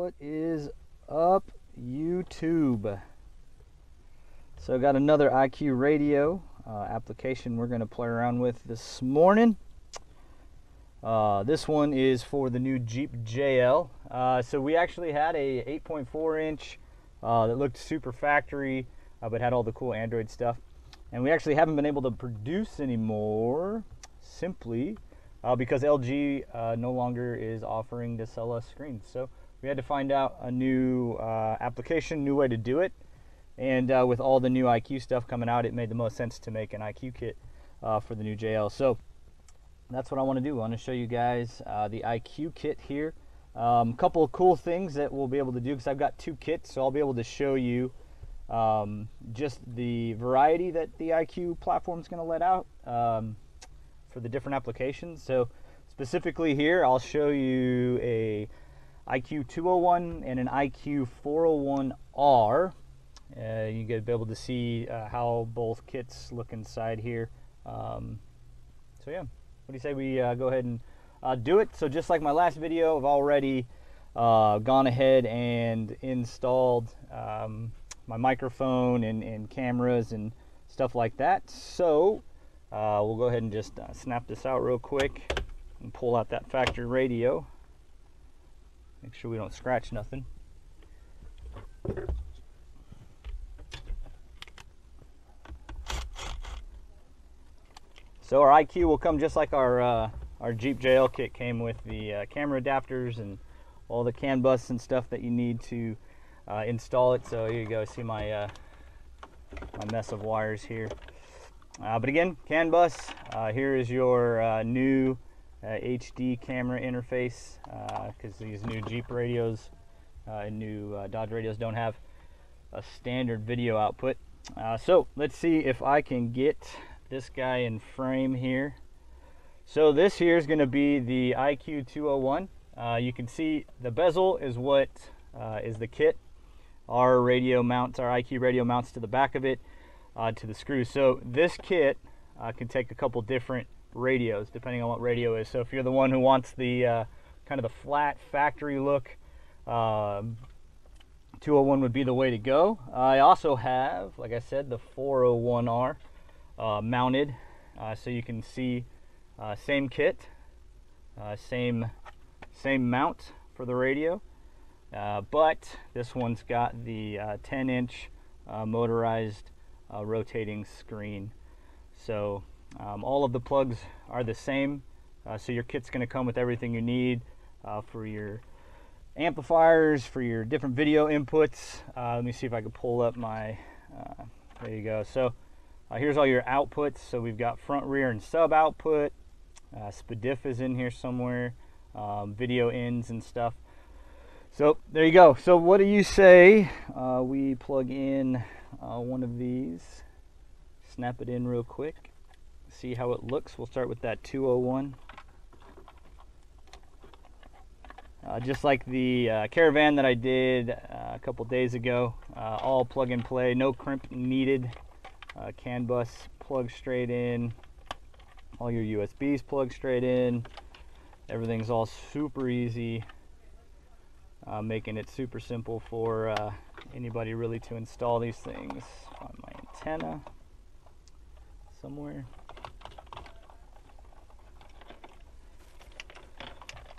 What is up, YouTube? So I got another IQ radio application we're going to play around with this morning. This one is for the new Jeep JL. So we actually had a 8.4 inch that looked super factory, but had all the cool Android stuff. And we actually haven't been able to produce anymore simply because LG no longer is offering to sell us screens. So we had to find out a new application, new way to do it. And with all the new IQ stuff coming out, it made the most sense to make an IQ kit for the new JL. So that's what I want to do. I want to show you guys the IQ kit here. A couple of cool things that we'll be able to do, because I've got two kits, so I'll be able to show you just the variety that the IQ platform is going to let out for the different applications. So specifically here, I'll show you a IQ 201 and an IQ 401R. You get to be able to see how both kits look inside here. So yeah, what do you say we go ahead and do it? So just like my last video, I've already gone ahead and installed my microphone and cameras and stuff like that. So we'll go ahead and just snap this out real quick and pull out that factory radio. Make sure we don't scratch nothing. So our IQ will come just like our Jeep JL kit came with the camera adapters and all the CAN bus and stuff that you need to install it. So here you go, see my my mess of wires here. But again, CAN bus. Here is your new HD camera interface, because these new Jeep radios and new Dodge radios don't have a standard video output. So let's see if I can get this guy in frame here. So this here is going to be the IQ 201. You can see the bezel is what is the kit. Our radio mounts, our IQ radio mounts to the back of it, to the screws. So this kit can take a couple different radios depending on what radio is. So if you're the one who wants the kind of the flat factory look, 201 would be the way to go. I also have, like I said, the 401R mounted, so you can see same kit, same mount for the radio, but this one's got the 10-inch motorized rotating screen. So all of the plugs are the same, so your kit's going to come with everything you need for your amplifiers, for your different video inputs. Let me see if I can pull up my there you go. So here's all your outputs. So we've got front, rear, and sub output. SPDIF is in here somewhere. Video ins and stuff. So there you go. So what do you say we plug in one of these, snap it in real quick, see how it looks. We'll start with that 201. Just like the Caravan that I did a couple days ago, all plug and play, no crimp needed. CAN bus plug straight in, all your USBs plug straight in. Everything's all super easy, making it super simple for anybody really to install these things. Find my antenna somewhere.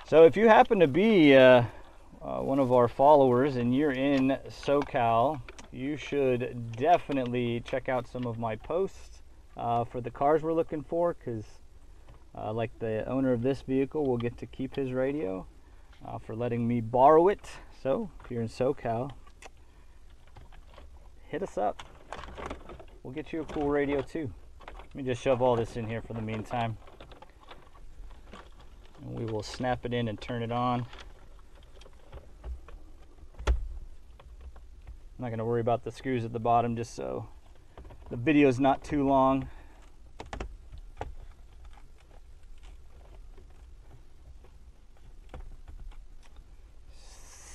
So if you happen to be one of our followers and you're in SoCal, you should definitely check out some of my posts for the cars we're looking for, because like the owner of this vehicle will get to keep his radio for letting me borrow it. So if you're in SoCal, hit us up. We'll get you a cool radio too. Let me just shove all this in here for the meantime, and we will snap it in and turn it on. I'm not going to worry about the screws at the bottom, just so the video is not too long.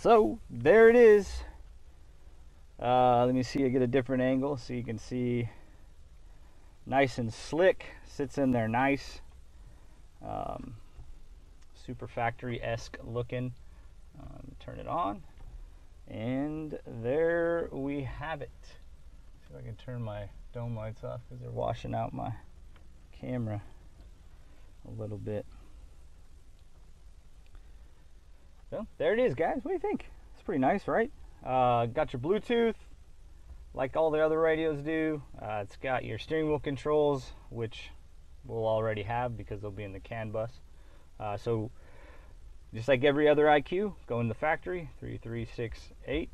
So there it is. Let me see, I get a different angle so you can see. Nice and slick, sits in there nice. Super factory-esque looking. Turn it on. And there we have it. See if I can turn my dome lights off because they're washing out my camera a little bit. So there it is, guys. What do you think? It's pretty nice, right? Got your Bluetooth like all the other radios do. It's got your steering wheel controls, which we'll already have because they'll be in the CAN bus. So just like every other IQ, go in the factory, 3368,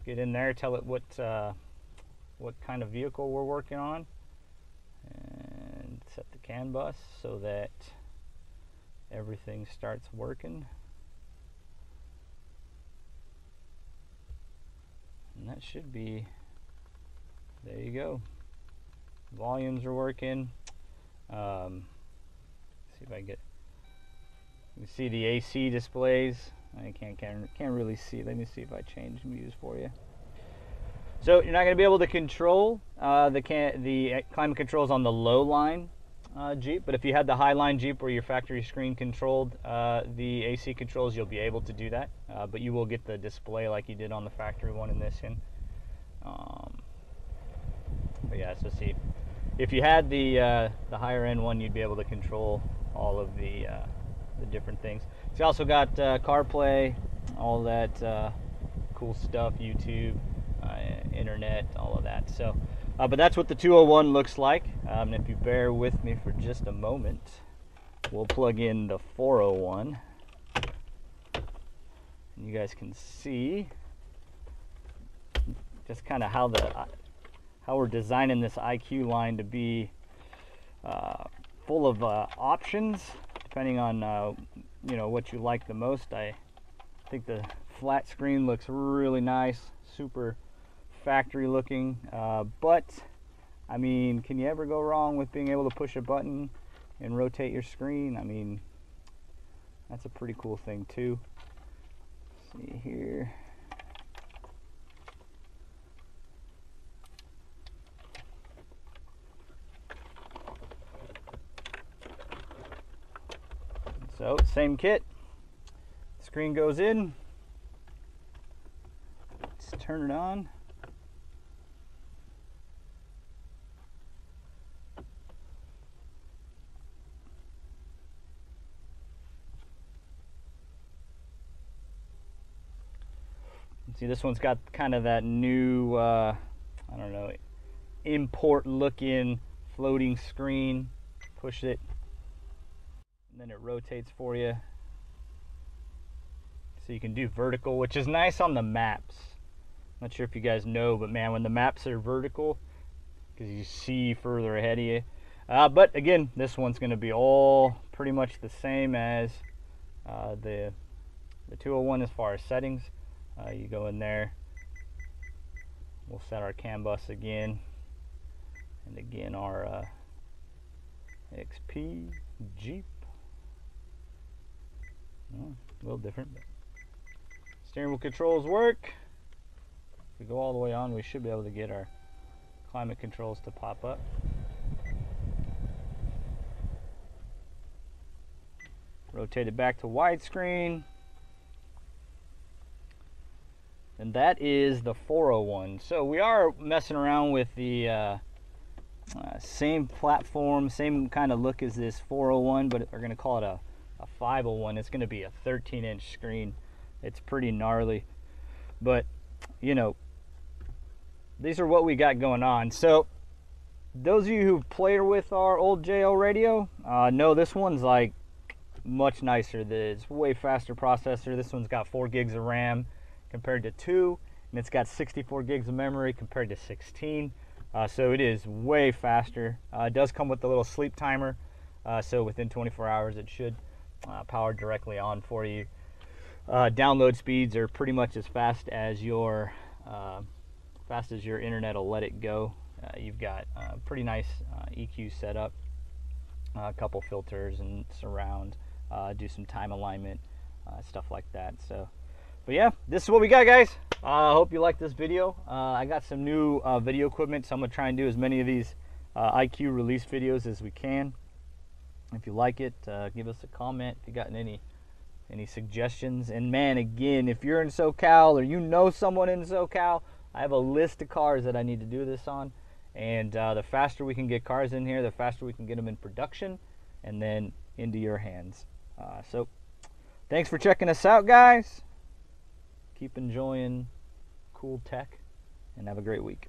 get in there, tell it what kind of vehicle we're working on, and set the CAN bus so that everything starts working. And that should be, there you go. Volumes are working. See if I get, you can see the AC displays. I can't really see. Let me see if I change views for you. So you're not going to be able to control the climate controls on the low line Jeep, but if you had the high line Jeep where your factory screen controlled the AC controls, you'll be able to do that. But you will get the display like you did on the factory one in this one. But yeah, so see, if you had the higher end one, you'd be able to control all of the different things. It's also got CarPlay, all that cool stuff, YouTube, internet, all of that. So, but that's what the 201 looks like. And if you bear with me for just a moment, we'll plug in the 401. And you guys can see just kind of how we're designing this IQ line to be full of options, depending on you know, what you like the most. I think the flat screen looks really nice, super factory looking, but I mean, can you ever go wrong with being able to push a button and rotate your screen? I mean, that's a pretty cool thing too. Let's see here. So, same kit. Screen goes in. Let's turn it on. See, this one's got kind of that new, I don't know, import looking floating screen. Push it, and then it rotates for you. So you can do vertical, which is nice on the maps. Not sure if you guys know, but man, when the maps are vertical, because you see further ahead of you. But again, this one's going to be all pretty much the same as the 201 as far as settings. You go in there, we'll set our CAN bus again, and again our XP Jeep. Well, a little different, but steering wheel controls work. If we go all the way on, we should be able to get our climate controls to pop up. Rotate it back to widescreen. And that is the 401. So we are messing around with the same platform, same kind of look as this 401, but we're going to call it a 501. It's going to be a 13-inch screen. It's pretty gnarly, but you know, these are what we got going on. So those of you who've played with our old JL radio know this one's like much nicer. It's way faster processor. This one's got 4 gigs of RAM compared to 2, and it's got 64 gigs of memory compared to 16. So it is way faster. It does come with a little sleep timer, so within 24 hours it should power directly on for you. Download speeds are pretty much as fast as your internet will let it go. You've got pretty nice EQ setup, a couple filters and surround, do some time alignment, stuff like that. So, but yeah, this is what we got, guys. I hope you like this video. I got some new video equipment, so I'm gonna try and do as many of these IQ release videos as we can. If you like it, give us a comment. If you got any any suggestions. And man, again, if you're in SoCal or you know someone in SoCal, I have a list of cars that I need to do this on. And the faster we can get cars in here, the faster we can get them in production and then into your hands. So thanks for checking us out, guys. Keep enjoying cool tech and have a great week.